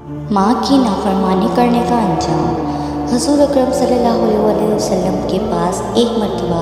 माँ की नाफरमानी करने का अंजाम। हजूर अकरम सल्लल्लाहु अलैहि वसल्लम के पास एक मरतबा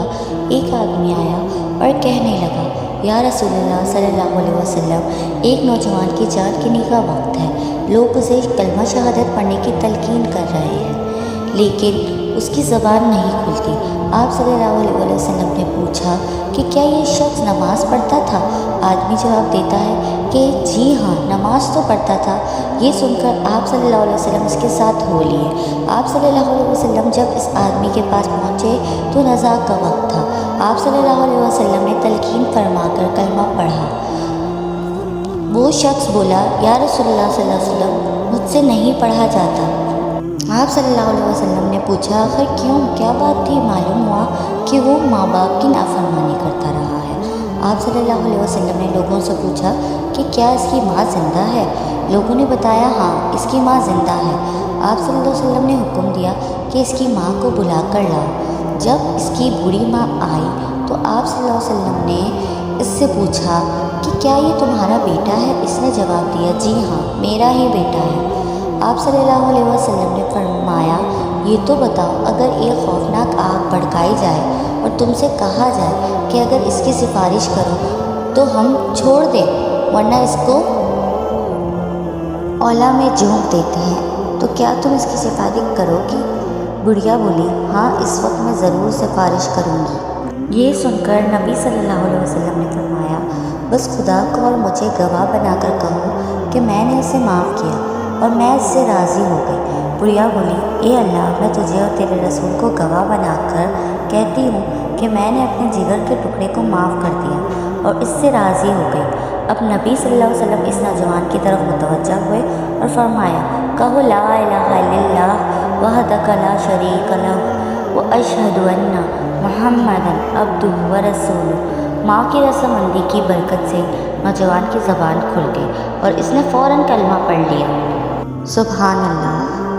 एक आदमी आया और कहने लगा, या रसूलल्लाह सल्लल्लाहु अलैहि वसल्लम, एक नौजवान की जान गिरने का वक्त है। लोग उसे कलमा शहादत पढ़ने की तलकीन कर रहे हैं, लेकिन उसकी ज़बान नहीं खुलती। आप सल्लल्लाहु अलैहि वसल्लम ने पूछा कि क्या ये शख्स नमाज़ पढ़ता था? आदमी जवाब देता है कि जी हाँ, नमाज तो पढ़ता था। ये सुनकर आप सल्लल्लाहु अलैहि वसल्लम इसके साथ हो लिए। आप सल्लल्लाहु अलैहि वसल्लम जब इस आदमी के पास पहुँचे तो नज़ा का वक्त था। आप सल्लल्लाहु अलैहि वसल्लम ने तलकीन फरमाकर कलमा पढ़ा। वो शख्स बोला, या रसूलल्लाह सल्लल्लाहु अलैहि वसल्लम, मुझसे नहीं पढ़ा जाता। आप सल्लल्लाहु अलैहि वसल्लम ने पूछा, आखिर क्यों, क्या बात थी? मालूम हुआ कि वो माँ बाप की नाफरमानी करता रहा है। आप सल्लल्लाहु अलैहि वसल्लम ने लोगों से पूछा कि क्या इसकी माँ ज़िंदा है? लोगों ने बताया, हाँ, इसकी माँ ज़िंदा है। आप सल्लल्लाहु अलैहि वसल्लम ने हुक्म दिया कि इसकी माँ को बुला कर लाओ। जब इसकी बूढ़ी माँ आई तो आप सल्लल्लाहु अलैहि वसल्लम ने इससे पूछा कि क्या ये तुम्हारा बेटा है? इसने जवाब दिया, जी हाँ, मेरा ही बेटा है। आप सल्लल्लाहु अलैहि वसल्लम ने फरमाया, ये तो बताओ, अगर एक खौफनाक आग भड़काई जाए और तुमसे कहा जाए कि अगर इसकी सिफारिश करो तो हम छोड़ दें, वरना इसको औला में झोंक देते हैं, तो क्या तुम इसकी सिफारिश करोगी? बुढ़िया बोली, हाँ, इस वक्त मैं ज़रूर सिफारिश करूँगी। ये सुनकर नबी सल्लल्लाहु अलैहि वसल्लम ने फरमाया, बस खुदा को और मुझे गवाह बनाकर कहो कि मैंने इसे माफ़ किया और मैं इससे राज़ी हो गई। बुढ़िया बोली, ए अल्लाह, मैं तुझे और तेरे रसूल को गवाह बनाकर कहती हूँ कि मैंने अपने जिगर के टुकड़े को माफ़ कर दिया और इससे राज़ी हो गई। अब नबी सल्लल्लाहु अलैहि वसल्लम इस नौजवान की तरफ मुतवज्जा हुए और फरमाया, कहो ला इलाहा इल्लल्लाह वहदक ला शरीक लहु व अशहदु अन्ना मुहम्मदन अब्दुहु व रसूलुहु। माँ की रसमंदी की बरकत से नौजवान की ज़बान खुल गई और इसने फ़ौरन कलमा पढ़ लिया। सुभान अल्लाह।